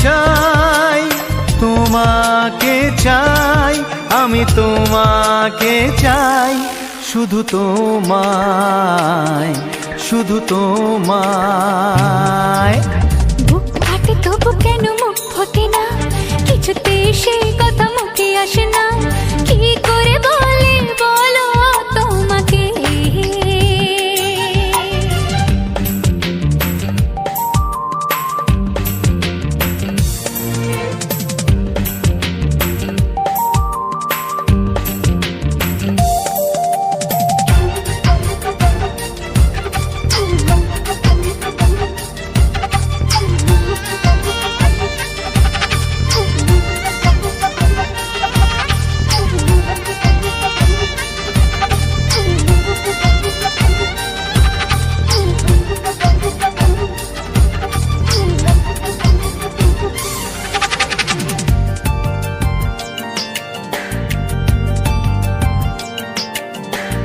চাই, তোমাকে চাই, আমি তোমাকে চাই, শুধু তোমায়, শুধু তোমায়। বুক ফাটে তবু কেন মুখ ফোটে না, কিছুতে সেই কথা মুখে আসে না, কি করে বলে বলো তোমাকে।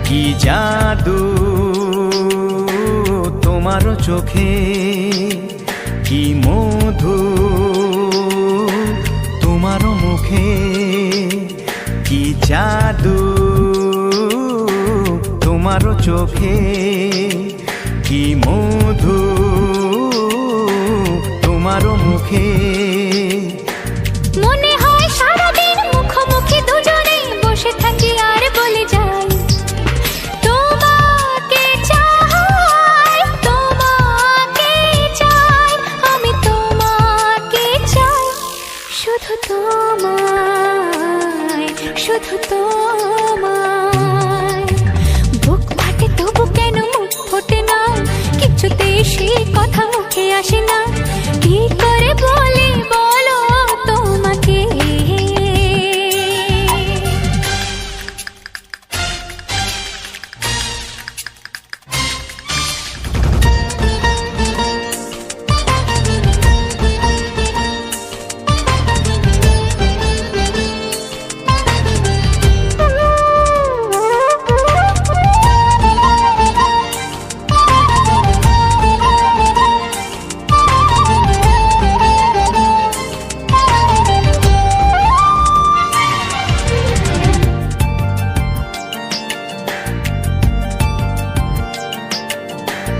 কি জাদু তোমার চোখে, কি মধু তোমার মুখে, কি জাদু তোমার চোখে, কি মধু তোমার মুখে। মনে হয় সারাদিন মুখোমুখি দুজনে বসে থাকি আর বলে যাই, তোমাকে চাই, তোমাকে চাই, আমি তোমাকে চাই, শুধু তোমায়, শুধু তোমায়। বুক ফাটে তবু কেন মুখ ফোটে না, কিছুতে সেই কথা মুখে আসে না, কি করে বলে বলো তোমাকে।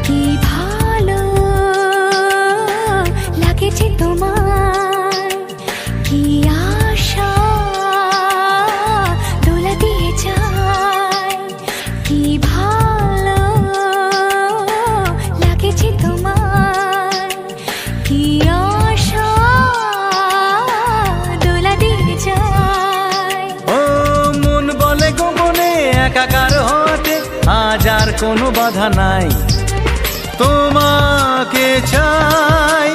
কি ভালো লাগেছে তোমার, কি আশা দোলা দিয়ে যায়, কি ভালো লাগেছে তোমার, কি আশা দোলা দিয়ে যায়। ও মন বলে গোপনে একাকার হতে আজ আর কোনো বাধা নাই, তোমাকে চাই,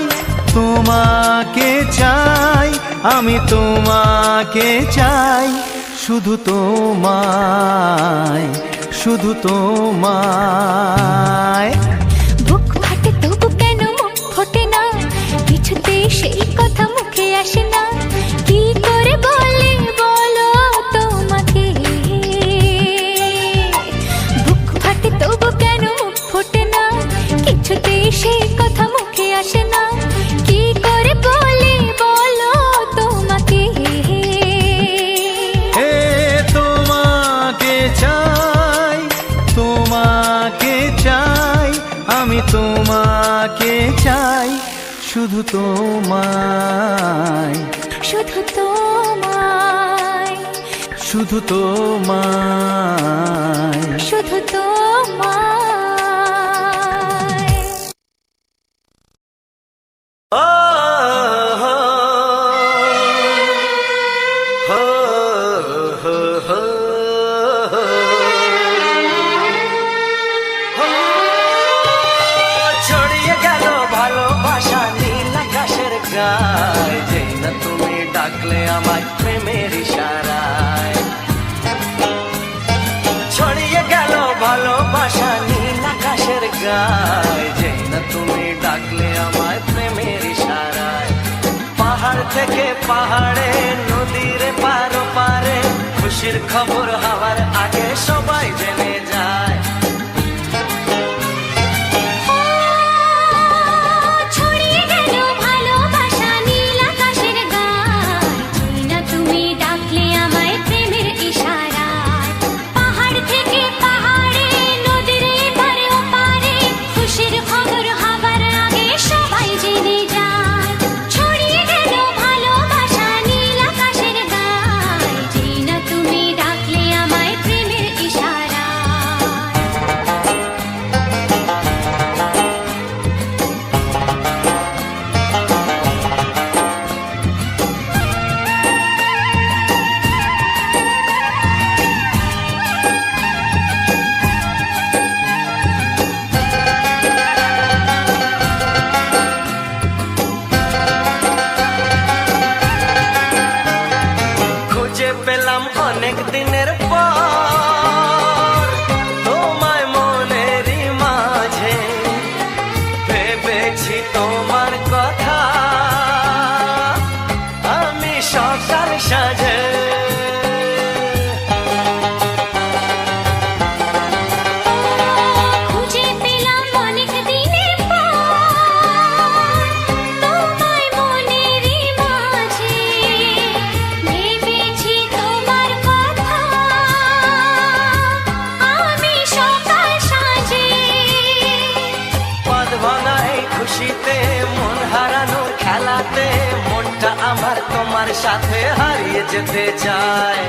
তোমাকে চাই, আমি তোমাকে চাই, শুধু তোমায়, শুধু তোমায়। বুক ফাটে তবু কেন মুখ ফোটে না, কিছুতে সেই কথা মুখে আসে না, কি করে বলে বলো তোমাকে। বুক ফাটে তবু কেন মুখ ফোটে না, কিছুতে সেই কথা মুখে আসে না, কি করে বলে বলো তোমাকে। হে তোমাকে চাই, তোমাকে চাই, আমি তোমাকে চাই, শুধু তোমায়, শুধু তোমায়, শুধু তোমায়, শুধু তোমায়। ও হো হো হো হো হো। ছড়িয়ে গেল ভালোবাসা নীল আকাশের গায়ে, যেই না তুমি ডাকলে আমার প্রেমের ইশারায়। ছড়িয়ে গেল ভালোবাসা নীল আকাশের গায়ে, যেই না তুমি ডাকলে আমার প্রেমের ইশারায়। পাহাড় থেকে পাহাড়ে, নদীর পারো পারে, খুশির খবর হওয়ার আগে সবাই জেনে যায়। ছড়িয়ে গেল ভালোবাসা নীল দিনের পর তোমায় মনেরই মাঝে ভেবেছি তোমার কথা আমি সকাল সাজে খুঁজে পেলাম অনেক দিনের পর তোমায় মনেরই মাঝে ভেবেছি তোমার কথা আমি সকাল সাজে পদ ভাঙা এই খুশিতে মন হারানোর খেলাতে মনটা আমার তোমার সাথে হারিয়ে যেতে চায়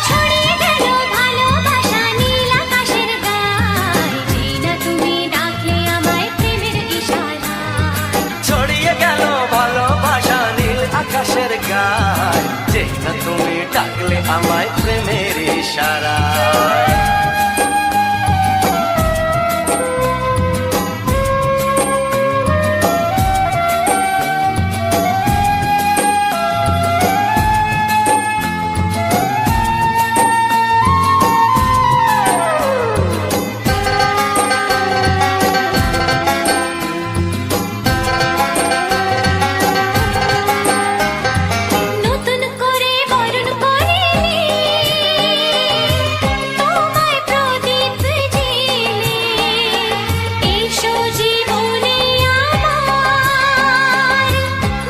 ছড়িয়ে গেল ভালোবাসা নীল আকাশের গায়ে যেই না তুমি ডাকলে আমায় প্রেমের ইশারায় ছড়িয়ে গেল ভালোবাসা নীল আকাশের গায় যেই না তুমি ডাকলে আমায় প্রেমের ইশারায় নতুন করে বরণ করিনি তোমায় প্রদীপ জেলে এসো জীবনে আমার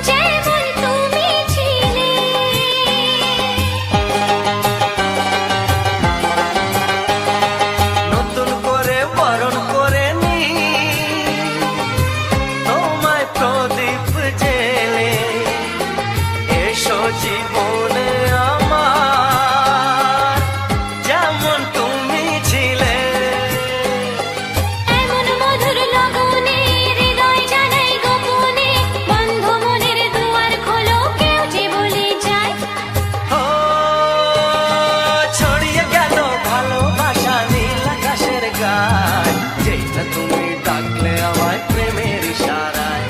যেমন তুমি ছিলে নতুন করে বরণ করে নি তোমায় প্রদীপ জেলে এসো জীবনে আমার যেমন তুমি ছিলে এমন মধুর লগনে হৃদয় জানাই গোপনে বন্ধ মনের দুয়ার খোলো কেউ যে বলে যায় ও ছড়িয়ে গেল ভালোবাসা নীল আকাশের গায় যেই না তুমি ডাকলে আমায় প্রেমের ইশারায়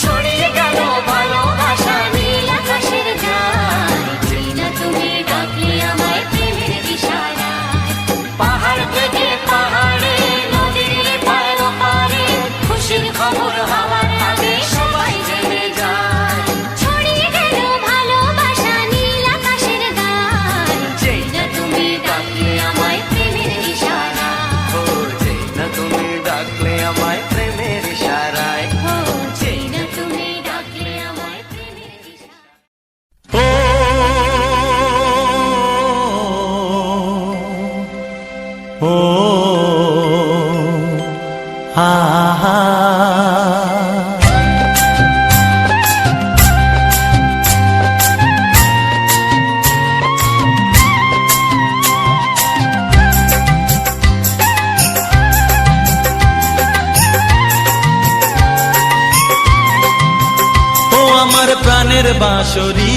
ছড়িয়ে গেল ভালোবাসা নীল আকাশের গায় যেই না তুমি ডাকলে আমায় প্রেমের ইশারায় পাহাড় থেকে পাহাড়ে নদীর পার পারে খুশির খবর হওয়ার আগে সবাই জেনে যায় ছড়িয়ে গেল ভালোবাসা নীল আকাশের গায়ে যেই না তুমি ডাকলে আমায় প্রেমের ইশারায় ও যেই না তুমি ডাকলে আমায় প্রেমের ইশারায় ও যেই না তুমি ডাকলে আমায় প্রেমের ইশারায় ও আহা ও আমার প্রাণের বাঁশরি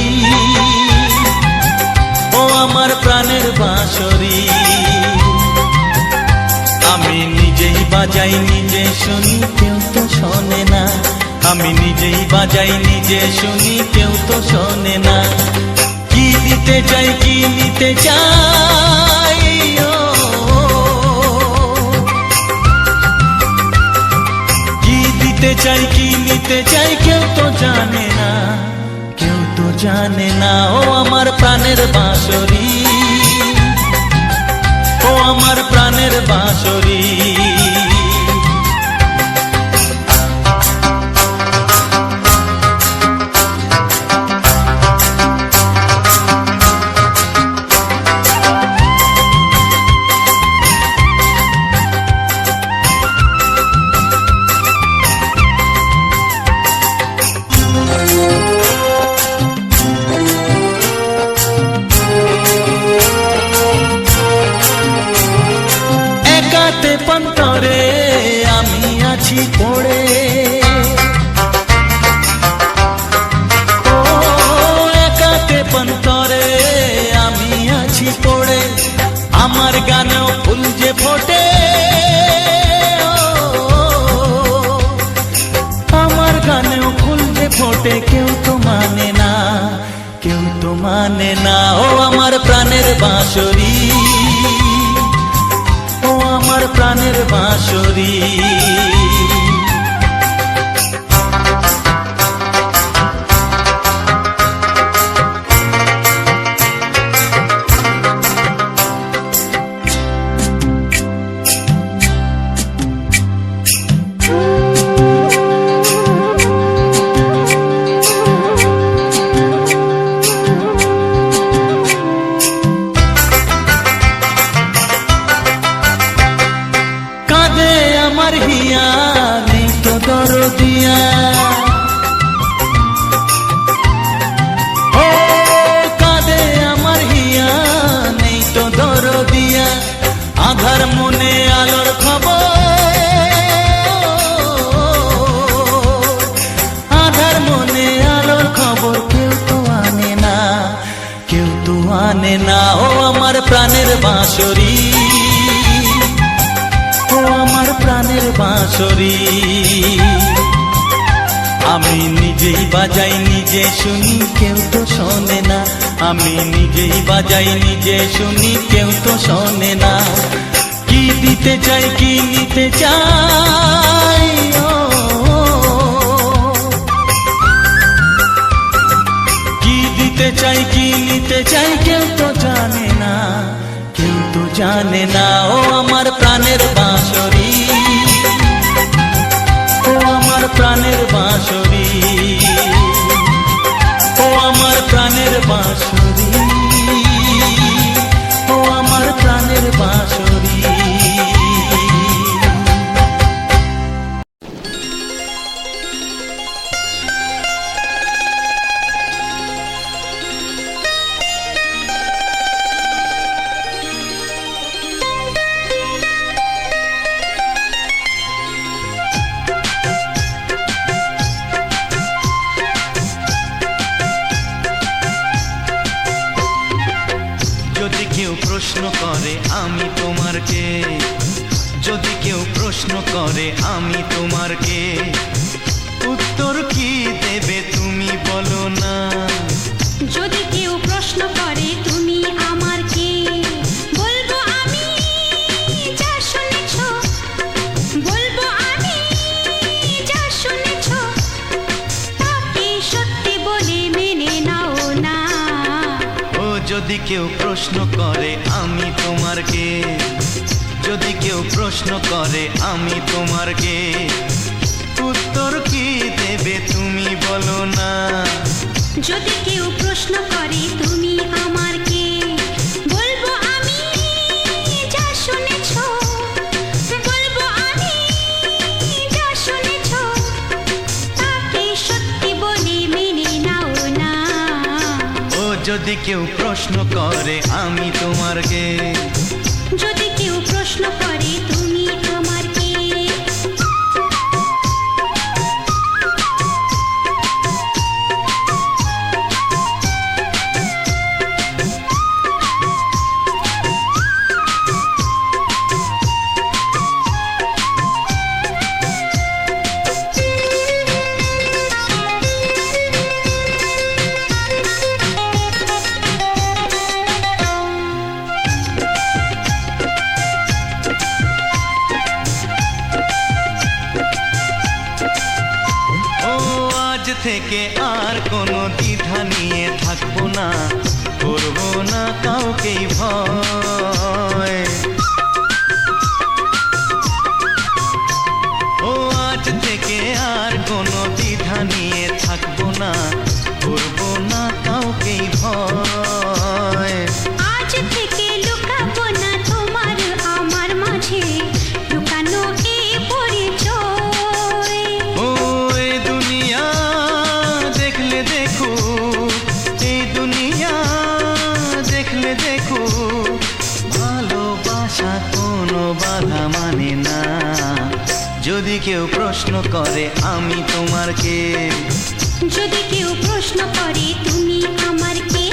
ও আমার প্রাণের বাঁশরি আমি নিজেই বাজাই নিজে শুনি কেউ তো শোনে না আমি নিজেই বাজাই নিজে শুনি কেউ তো শোনে না কি দিতে চাই কি নিতে চাই ও কি দিতে চাই কি নিতে চাই কেউ তো জানে না কেউ তো জানে না ও আমার প্রাণের বাঁশরি ও আমার প্রাণের বাঁশরি একাতে পন্তরে আমি আছি পড়ে ও একাতে পন্তরে আমি আছি পড়ে আমার গানেও ফুল যে ফোটে আমার গানেও ফুল যে ফোটে কেউ তো মানে না কেউ তো মানে না। ও আমার প্রাণের বাঁশরি, ও আমার প্রাণের বাঁশরি। কাঁদে আমার হিয়া, নেই তো দরদিয়া। ও কাঁদে আমার হিয়া, নেই তো দরদিয়া। আধার মনে আলোর খবর, আধার মনে আলোর খবর কেউ তো আনে না, কেউ তো আনে না। ও আমার প্রাণের বাঁশরি, ও আমার প্রাণের বাঁশরি। আমি নিজেই বাজাই নিজে শুনি, কেউ তো শোনে না। আমি নিজেই বাজাই নিজে শুনি, কেউ তো শোনে না। কি দিতে চাই কি নিতে চাই, ও কি দিতে চাই কি নিতে চাই কেউ তো জানে না, কেউ তো জানে না। ও আমার প্রাণের বাঁশরি, ও আমার প্রাণের বাঁশরি, ও আমার প্রাণের বাঁশরি, ও আমার প্রাণের বাঁশরি। যদি কেউ প্রশ্ন করে আমি তোমার কে, যদি কেউ প্রশ্ন করে আমি তোমার কে, উত্তর কি দেবে তুমি বলো না। যদি কেউ প্রশ্ন করে তুমি আমার কে, বলবো আমি যা শুনেছ, বলবো আমি যা শুনেছ, তাকে সত্যি বলে মেনে নাও না। ও যদি কেউ প্রশ্ন করে আমি তোমার কে, যদি কেউ প্রশ্ন করে আমি তোমার কে, উত্তর কি দেবে তুমি বলো না। যদি কেউ প্রশ্ন করে তুমি আমার কে, বলবো আমি যা শুনেছ, বলবো আমি যা শুনেছ, তাকে সত্যি বলে মেনে নাও না। ও যদি কেউ প্রশ্ন করে আমি তোমার কে, যদি কেউ প্রশ্ন করে তুমি আমার কে। থেকে আর কোনো দ্বিধা নিয়ে থাকবো না, করবো না কাউকেই ভয়। ও আজ থেকে আর কোনো দ্বিধা নিয়ে থাকবো না, করবো না কাউকেই ভয়। আজ থেকে লুকাবো না তোমার আমার মাঝে লুকানো এই পরিচয়। ও এই দুনিয়া দেখলে দেখো, এই দুনিয়া দেখলে দেখো, ভালোবাসা কোনো বাধা মানে না। যদি কেউ প্রশ্ন করে আমি তোমার কে, যদি কেউ প্রশ্ন করে তুমি আমার কে।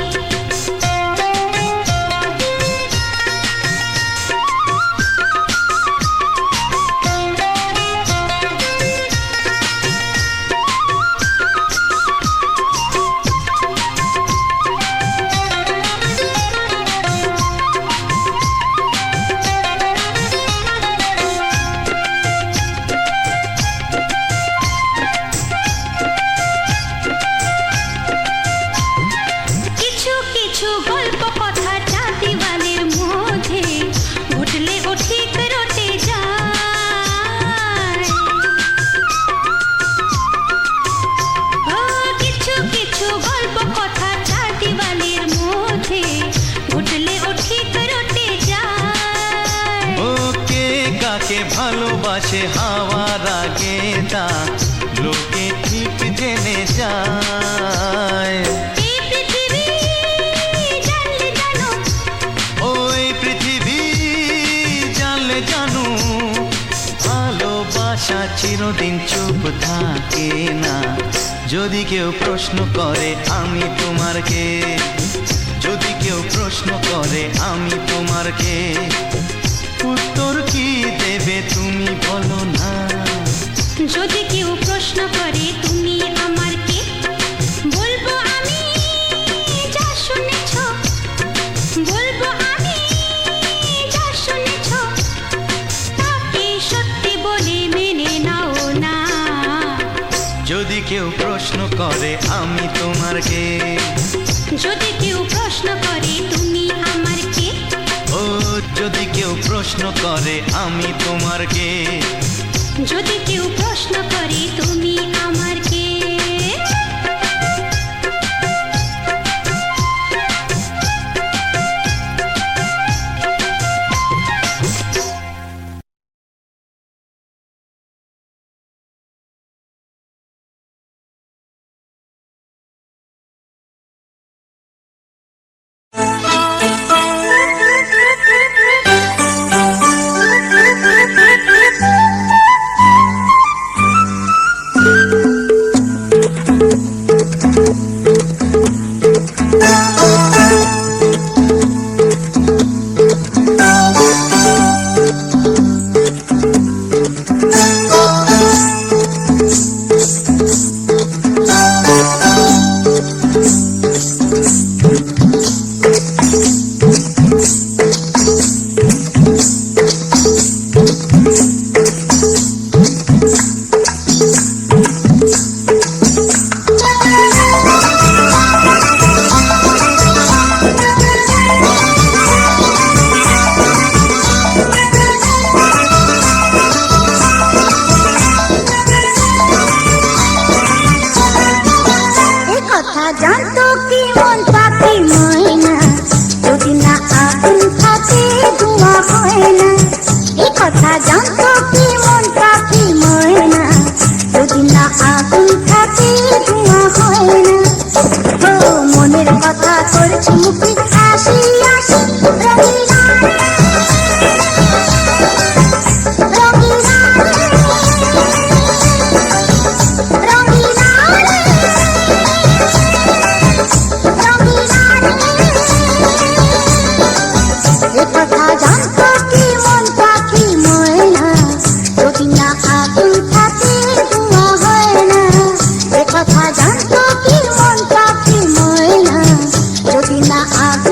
বাতাসে হাওয়ার আগে তা লোকে ঠিক জেনে যায়। এই পৃথিবী জানলে জানো, ওই পৃথিবী জানলে জানু, ভালোবাসা চিরদিন চুপ থাকে না। যদি কেউ প্রশ্ন করে আমি তোমার কে, যদি কেউ প্রশ্ন করে আমি তোমার কে, উত্তর কি দেবে তুমি বলো না। যদি কেউ প্রশ্ন করে তুমি আমার কে, বলবো আমি যা শুনেছ, বলবো আমি যা শুনেছ, তাকে সত্যি বলে মেনে নাও না। যদি কেউ প্রশ্ন করে আমি তোমার কে, যদি কেউ প্রশ্ন করে তুমি আমার কে, ও যদি কেউ প্রশ্ন করে আমি তোমার কে, যদি কেউ প্রশ্ন করে তুমি আমার কে। জানতো কি মন পাখি ময়না, যদি না আগুন থাকে ধোঁয়া হয় না। এই কথা জানতো কি মন পাখি ময়না, যদি না আগুন থাকে ধোঁয়া হয় না। ও মনের কথা করছি মুখে হাসি হাসি, রঙিনা রঙিনা রঙিনা কথা জানতো কি মন পাখি ময়না, যদি না আগুন থাকে ধোঁয়া হয় না। এ কথা জানতো কি মন পাখি ময়না, যদি না আগুন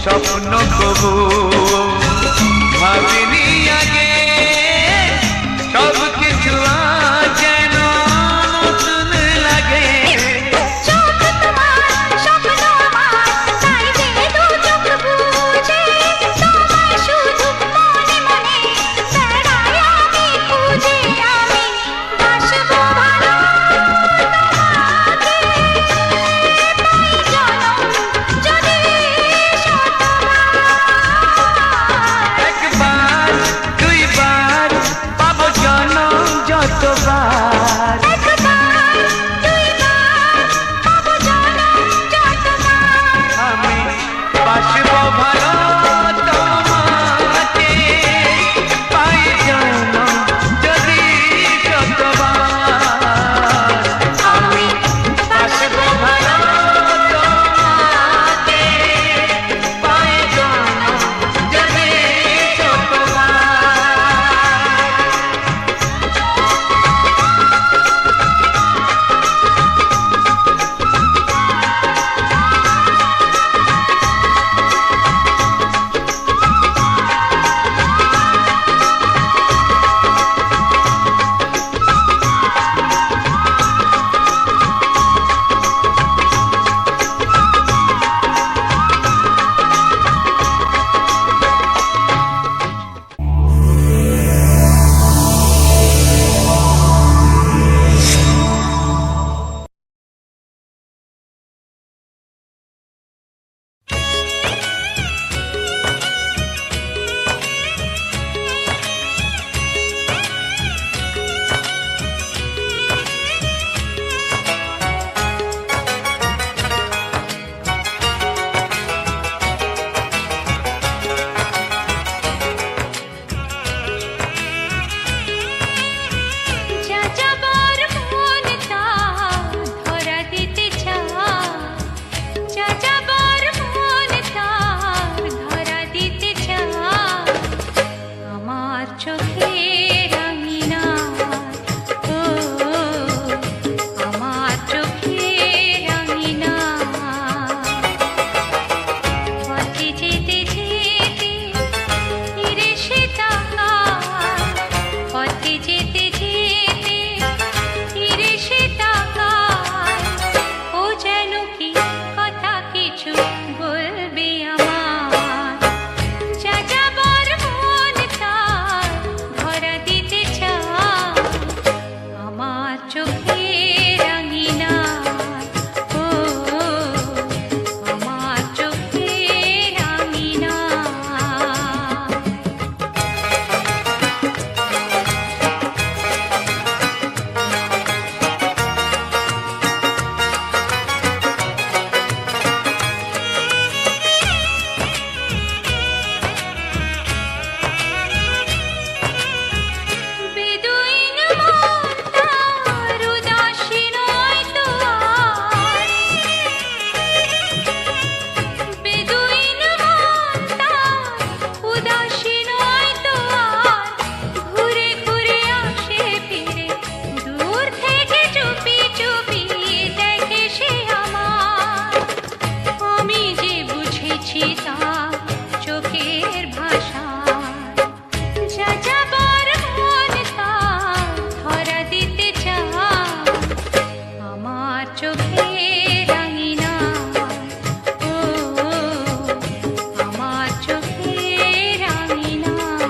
স্বপ্ন কবু ভাবিনি আগে, সব কিছু আজ যেন নতুন লাগে। চোখ তোমার স্বপ্ন আমার, তাই যে দু চোখ বুঝে তোমায় শুধু মনে মনে বেড়াই আমি খুঁজে। আমি বাসবো ভালো তোমাকে, তাই জনম যদি শতবার। একবার দুইবার পাবো জনম যতবার, একবার দুইবার পাবো জনম যতবার। আমি বাসবো ভালো তোমাকে, পাই জনম যদি যতবার। আমি বাসবো ভালো তোমাকে, পাই জনম যদি যতবার। যা যাবার মন তা ধরা দিতে চায়, যা যাবার মন তা ধরা দিতে চায়। আমার চোখের আঙিনায়, ও আমার চোখের আঙিনায়। পথে যেতে যেতে ফিরে সে তাকায়, পথে যেতে যেতে ফিরে সে তাকায়। ও যেন কি কথা কিছু বলবে আমার, যা যাবার মন তার ধরা দিতে চায়। আমার চোখের আঙিনায়, ও আমার চোখের আঙিনায়। বেদুইন মন তার উদাসী নয় তো আর, বেদুইন মন তার উদাসী নয় তো আর। ঘুরে ঘুরে আসে ফিরে দূর থেকে চুপি চুপি দেখে সে আমার। আমি যে বুঝেছি তার চোখের ভাষায়, যা যাবার মন তার ধরা দিতে চায়। আমার চোখের আঙিনায়, ও আমার চোখের আঙিনায়।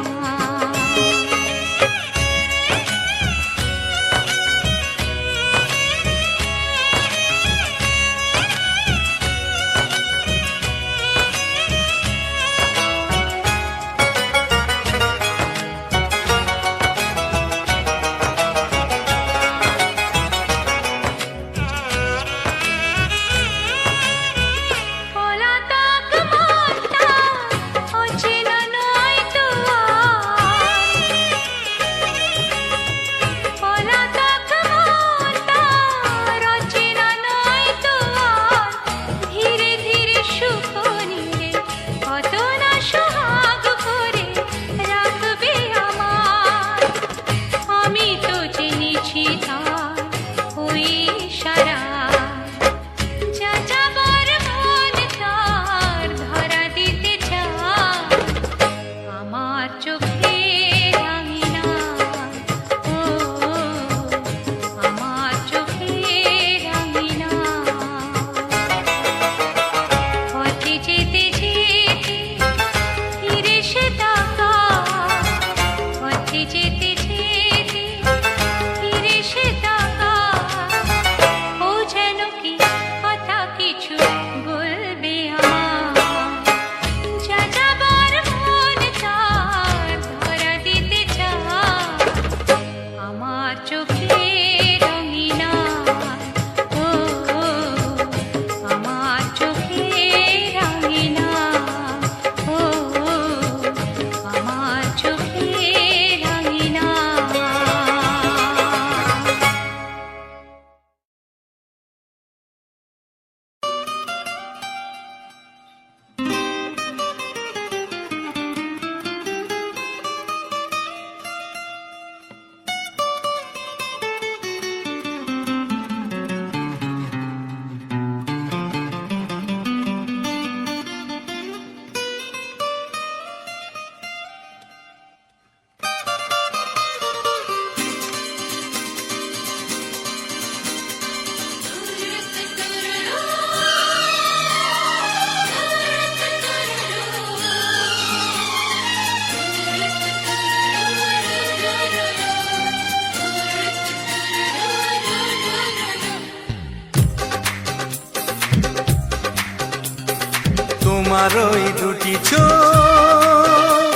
তোমার ওই দুটি চোখ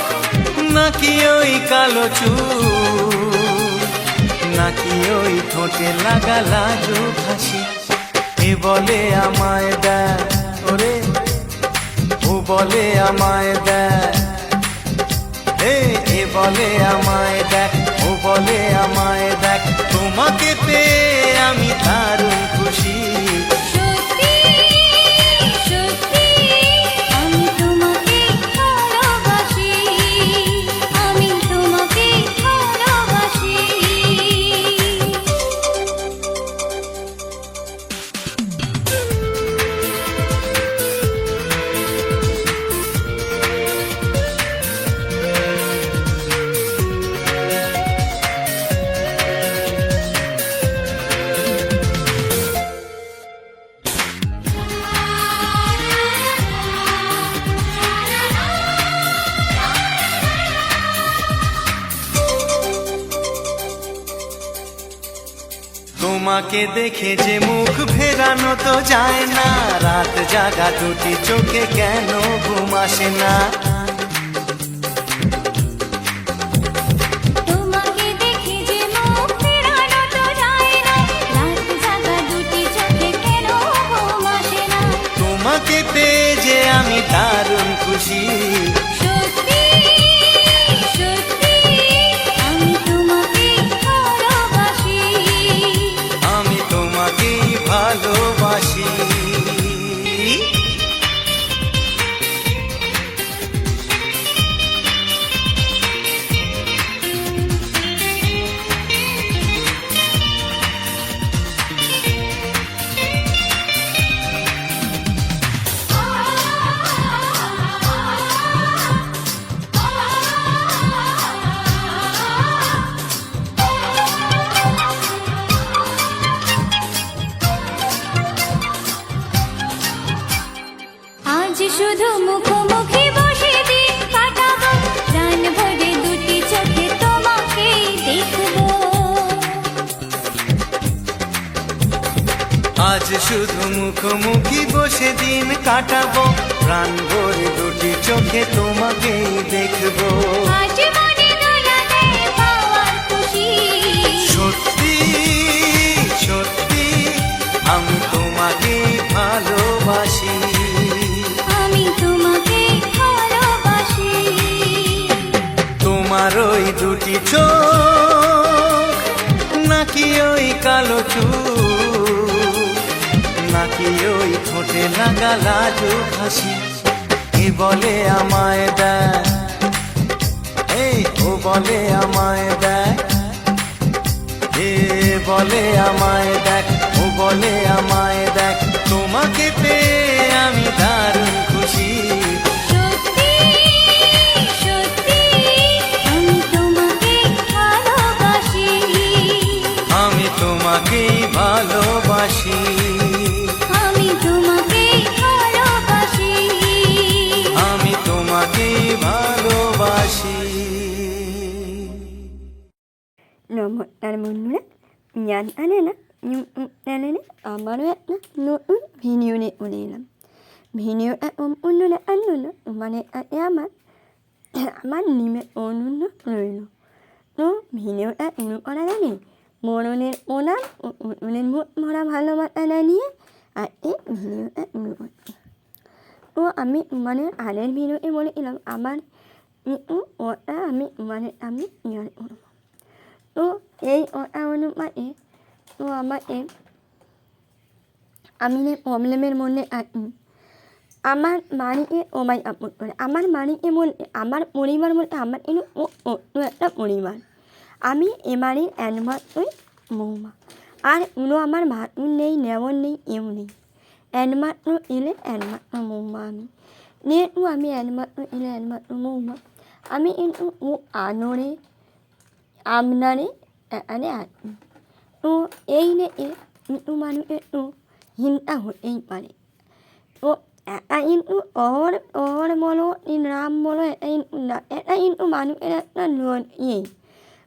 নাকি ওই কালো চুল নাকি ওই ঠোঁটে লাগা লাজুক হাসি এ বলে আমায় দেয় ওরে ও বলে আমায় দেয় এ বলে আমায় দেখ ও বলে আমায় দেখ তোমাকে পেয়ে আমি দারুণ খুশি সত্যি সত্যি আমি তোমাকে ভালোবাসি, আমি তোমাকে ভালোবাসি। তোমাকে দেখে যে মুখ ফেরানো তো যায় না রাত জাগা দুটি চোখে কেন ঘুম আসে না তোমাকে দেখে যে মুখ ফেরানো তো যায় না, রাত জাগা দুটি চোখে কেন ঘুম আসে না। তোমাকে পেয়ে যে আমি দারুণ খুশি সত্যি সত্যি আমি তোমাকে ভালোবাসি, আমি তোমাকেই ভালোবাসি আজ শুধু মুখোমুখি বসে দিন কাটাবো, প্রাণ ভরে দুটি চোখে তোমাকে দেখবো। আজ শুধু মুখোমুখি বসে দিন কাটাবো প্রাণ ভরে দুটি চোখে তোমাকেই দেখবো আজ মনে দোলা দেয় পাওয়ার খুশি, সত্যি সত্যি আমি তোমাকেই ভালোবাসি আমি তোমাকে ভালোবাসি। তোমার ওই দুটি চোখ নাকি ওই কালো চুল নাকি ওই ঠোঁটে লাগা লাজুক হাসি এ বলে আমায় দেয় ও বলে আমায় দেয় এ বলে আমায় দেখ ও বলে আমায় দেখ তোমাকে পেয়ে আমি দারুণ খুশি সত্যি সত্যি আমি তোমাকে ভালোবাসি, আমি তোমাকেই ভালোবাসি আমি তোমাকে ভালোবাসি। আমি তোমাকেই ভালোবাসি নমস্কার বন্ধুরা, জানতানে না চ্যানেলে আমারও একটা নতুন ভিডিও নিয়ে চলে এলাম। ভিডিওটা সম্পূর্ণ দেখার জন্য মানে আমার নিমন্ত্রণ রইল। তো ভিডিওটা শুরু করার আগে মরণের প্রণাম ও উঠনের মুখ ভরা ভালোবাসা জানিয়ে আর এই ভিডিওটা শুরু করছি। তো আমি মানে আগের ভিডিওতে বলেছিলাম আমার ওটা আমি ইয়ার করব। তো এই ওটা অনুপাতে তো আমাকে আমি যে প্রবলেমের মধ্যে আছি আমার বাড়িতে সবাই আপন করে আমার বাড়িতে বলতে আমার পরিবার বলতে আমার অন্য একটা পরিবার। আমি এ বাড়ির একমাত্রই বৌমা, আর কোনো আমার ভাতুর নেই, নেওয়ার নেই, কেউ নেই। একমাত্র এলে একমাত্র বৌমা আমি, যেহেতু আমি একমাত্র এলে একমাত্র বৌমা আমি কিন্তু আদরে আপনারে এখানে আছি। তো এই নিয়ে কিন্তু মানুষের তো হিংসা হতেই পারে। তো এটা কিন্তু শহর বলো গ্রাম বলো এটা কিন্তু মানুষের একটা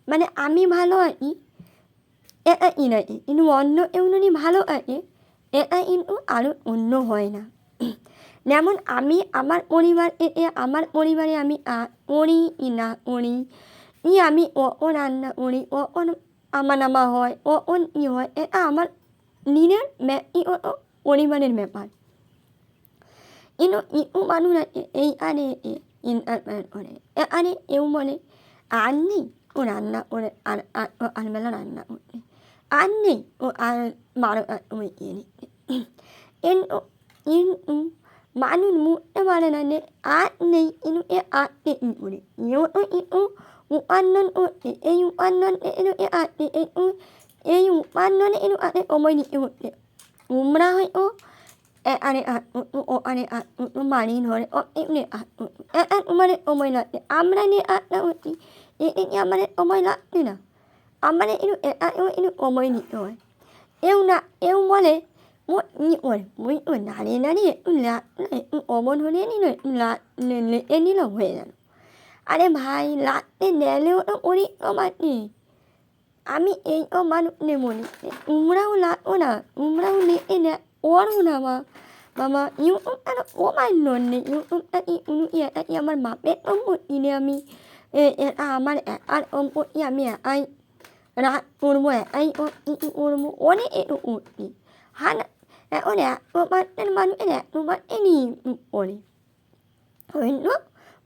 মানে আমি ভালো আছি এটা ইনাকে, কিন্তু অন্য কেউ যদি ভালো আছে এটা কিন্তু আরও অন্য হয় না। যেমন আমি আমার পরিবার আমার পরিবারে আমি উনি না উনি আমি ও রান্না উনি ও আমার নামা হয় ও হয় এটা আমার নিজের ও পরিবারের ব্যাপার মানুষ এই আরে করে আরে এও বলে আর নেই ও রান্না করে আর আলবেলা রান্না করে আর নেই ও আর বারো ওই মানুষ মুখতে পারে না নে আর নেই এ আটে করে উপান্নন এই উপান্নন আটে এই উপান্ননে আটে সময় নিতে হচ্ছে উমরা হয় ও আরে ও আরে মানি ধরে ও এমনি মানে সময় লাগছে আমরা নিয়ে আটটা হচ্ছি আমাদের সময় লাগছে না আমাদের একটু সময় নিতে হয় এও বলে ওই দাঁড়িয়ে দাঁড়িয়ে একটু অমন হলে নিল হয়ে গেল আরে ভাই লাগতে গেলেও তো করি মাটি আমি এই মানুষ বলি উমরাও লাগবো না উমরাও নিতে না ওরও না বাবা ইউটিউবটা ও মাইন নেই ইউটিউবটা আমার বাপের সম্পত্তি আমি আমার একার সম্পত্তি আমি একাই রাত করবো একাই করবো অনেক একটু উঠছি হানা এখন একমাত্রের মানুষের একমাত্রে নিয়ে করে অন্য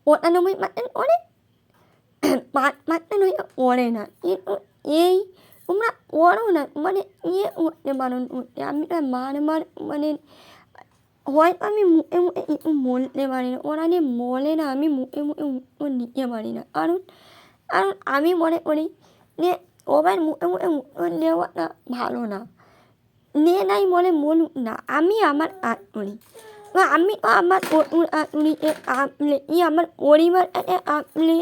98% করে মাত্র নয় করে না কিন্তু এই তোমরা করো না মানে উঠতে পারো উঠতে আমি মানে হয়তো আমি মুখে মুখে একটু বলতে পারি না ওরা নিয়ে বলে না আমি মুখে মুখে নিতে পারি না কারণ আমি মনে করি যে সবার মুখে মুখে নেওয়াটা ভালো না নিয়ে নাই বলে বলুক না আমি আমার করি আমি আমার আপলে আমার পরিবার আপলে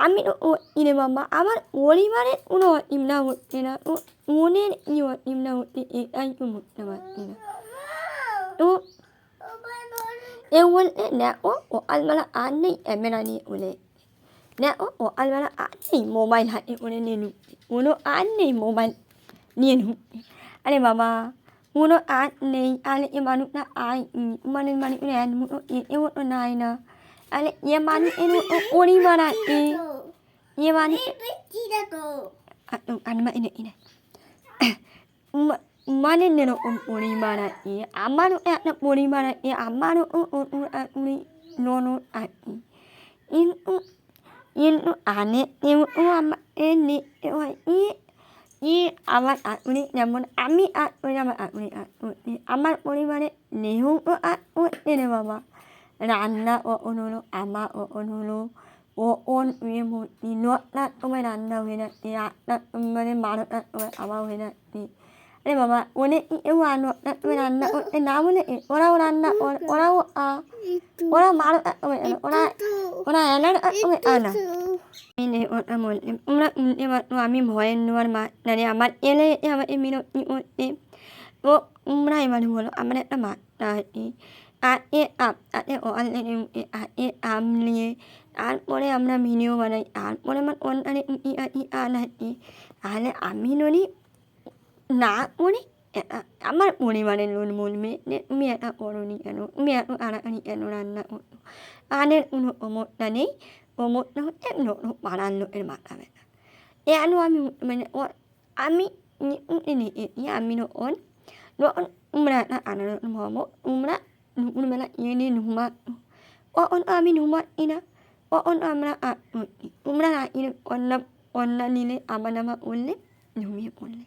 আমি তো রে বাবা আমার পরিবারের কোনো ইমনা হচ্ছে না ও মনের ইমনা হচ্ছে এটাই তো বুঝতে পারছি না তো এও বলতে দেখো ও আলমালা আর নেই ক্যামেরা নিয়ে বলে দেখো ও আলমালা আর নেই মোবাইল হাতে করে নিয়ে ঢুকছে কোনো আর নেই মোবাইল নিয়ে ঢুকছে আরে বাবা কোনো আর নেই আলে এ মানুষটা আই মানে এমন নাই না আলে এ মানুষ পরিবার আছে এ মানুষ এনে মানে এরকম পরিবার আছে আমারও একটা পরিবার আছে আমারও ননদ আছে কিন্তু আনে আমার নিতে হয় আমার আত্মনি যেমন আমি আমার আত্মনি আমার পরিবারে নেহু রে বাবা রান্না হলো আমার হলো ওন নটার সময় রান্না হয়ে যাচ্ছে আটটার মানে 12টার সময় আবার হয়ে যাচ্ছে আরে বাবা ওনে এও নটার সময় রান্না করতে না বলে ওরাও রান্না ওরাও 12টার সময় ওরা 11টার সময় আনা আমি ভয়ের নেওয়ার মানে আমার এলে আমার মিনতি করতে ও তোমরা এবারে বলো আমার একটা মাত্রা আছে আর আম নিয়ে তারপরে আমরা ভিডিও বানাই তারপরে আমার অন্যান্য আছে তাহলে আমি ননি না করি আমার পরিবারের লোক বলবে যে তুমি এটা করোনি কেন তুমি এত তাড়াতাড়ি কেন রান্না করো তাদের কোনো অমরটা নেই অমরটা হচ্ছে পাড়ার লোকের মাথা ব্যথা কেন আমি মানে আমি আমি যখন তোমরা একটা আনন্দ ভাবো তোমরা দুপুরবেলা নিয়ে ঘুমা কখন আমি ঘুমাচ্ছি না কখন আমরা তোমরা অন্য নিলে আমার বললে ঘুমিয়ে পড়লে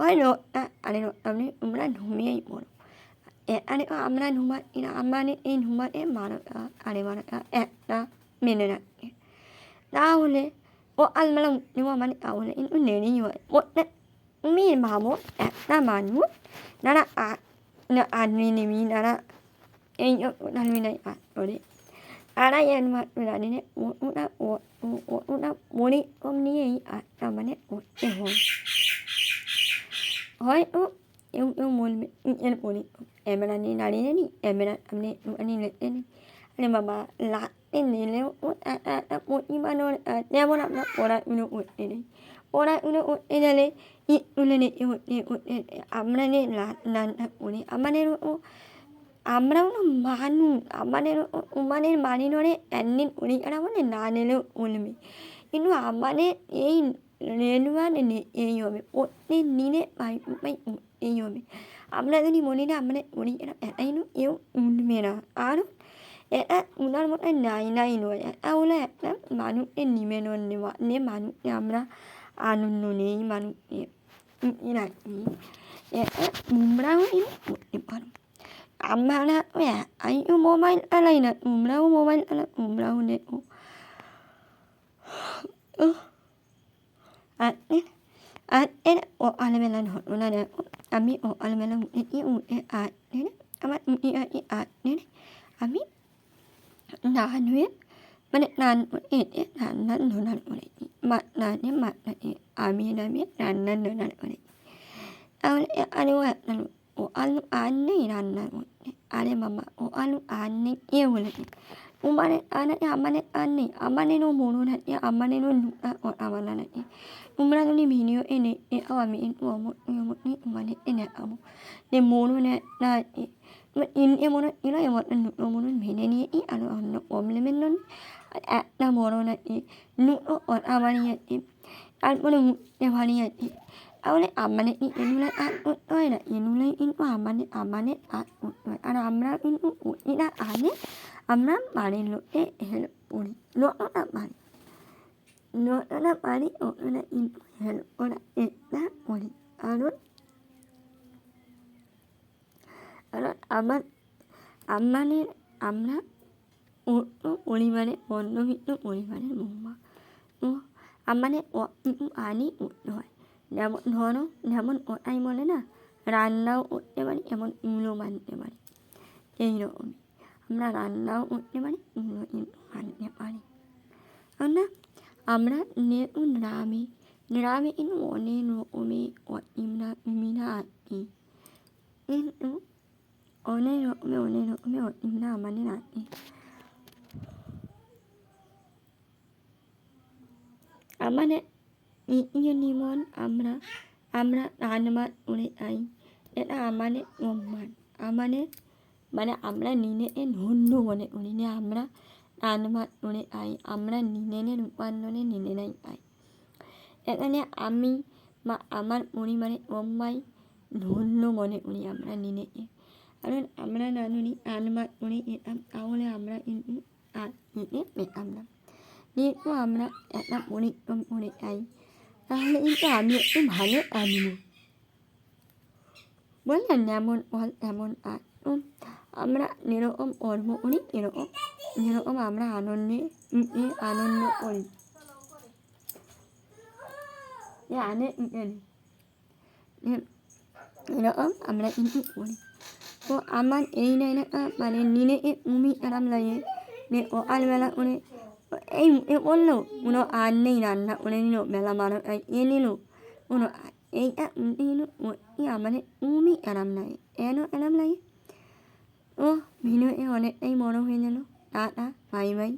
ওই লোকটা আরে আপনি তোমরা ঘুমিয়েই পড়ো আরে আমরা ঘুমাচ্ছি না আমাদের এই ঘুমাতে 12টা 12:30 একটা মেনে রাখছে তাহলে ও আলমালা নেওয়া মানে তাহলে কিন্তু নেড়েই হয় তুমি ভাবো একটা মানুষ যারা আদমি নেবি যারা এই ঢালবি নাই করে তারা জানিনে ওটা পরিক্রম নিয়েই আটটা মানে করতে হয় হয়তো কেউ বলবে এর পরিক্রম ক্যামেরা নিয়ে দাঁড়িয়ে নি ক্যামেরা আপনি লেখতে নিন আরে বাবা লাগতে নিলেও পরিমাণের যেমন আপনার পড়াশুনো করতে নেই পড়াশুনো করতে গেলে তুলে নিতে হতে আমরা যে রান্না করি আমাদেরও আমরাও না আমাদের মানিনরে এন্নিন উড়িয়ারামনে না নেলেও উলমি কিন্তু আমাদের এই রেনুয়ানে এই হবে ওনে নিনে মাই এই হবে আমরা যদি মনে না আমাদের উড়িয়ারা এটাইনো এও উলমে না আর এটা উনার মতো নাই নয় এটা হলো একটা মানুষের নিবেদন নেওয়া নে মানুষকে আমরা আনন্দ নেই মানুষকে রাখি এটা তোমরাও করতে পারো আমরা আইও মোবাইল আলাই না তোমরাও মোবাইল আলা তোমরাও নেও আর ও আলমেলা ঘটনা দেখো আমি ও আলমেলা উঠে আমার আমি নানুয়ে মানে রান্নার ধোনার করে মাটনানে আমি রান্নার ধোনার করে তাহলে আলু ও আলু আর নেই রান্নার মধ্যে আরে মামা ও আলু আর নেই বলে উমানের আনে আমাদের আর নেই আমাদেরও মরুন আছে আমাদেরও আমার নাকি তোমরা যদি ভিডিও এনে আমি মানে এনে আমো যে মরুনে না ইন এমন মরুন ভেঙে নিয়ে আর অন্য কমলেমের নন একটা মরুন আছে নুটো আমার আছে তারপরে মুখে ভারী আছে তাহলে আমাদের এনুলাই আর করতে হয় না এনুলাই কিন্তু আমাদের আর করতে হয় আর আমরা কিন্তু এরা আনে আমরা বাড়ির লোককে হেল্প করি লোকটা পারি ওরা কিন্তু হেল্প করা এটা করি কারণ আমাদের আমরা অন্য পরিবারে অন্যবিত্ত পরিবারের বৌমা ও আমাদের কিন্তু আনি উঠতে হয় যেমন ওটাই বলে না রান্নাও করতে পারি এমন উলো মানতে পারি এইরকমই আমরা রান্নাও করতে পারি উলো কিন্তু মানতে পারি না আমরা গ্রামে কিন্তু অনেক রকমের ইমিনা আঁকি কিন্তু অনেক রকমের ইমিনা আমাদের আঁকি আমাদের নিমন আমরা রান্নাবাদ করে আই এটা আমাদের সম্মান আমাদের মানে আমরা নিনে ধন্য মনে করি না আমরা রান্নাবাদ করে আই আমরা নিনে রূপান্তরে নিনে নাই পাই এখানে আমি বা আমার পরিবারে অম্মাই ধন্য মনে করি আমরা নিনে কারণ আমরা রাঁধুনি রান্নাবাদ করে এতাম তাহলে আমরা কিন্তু আর নিতে পেতাম না যেহেতু আমরা একটা পরিশ্রম করে আই তাহলে কিন্তু আমি একটু ভালো আনবো বললেন যেমন ফল তেমন আর আমরা যেরকম কর্ম করি যেরকম আমরা আনন্দ করি এরকম আমরা কিন্তু করি তো আমার এই নাই না মানে নিনে উমি আরাম লাগে যে ও আলবেলা করে এই বললো কোনো আর নেই রান্না করে নিল বেলা 12 নিল কোনো এইটা নিল আমাদের উমি আরাম লাগে আরাম লাগে ও ভিডিও অনেকটাই বড় হয়ে গেল টাটা বাই বাই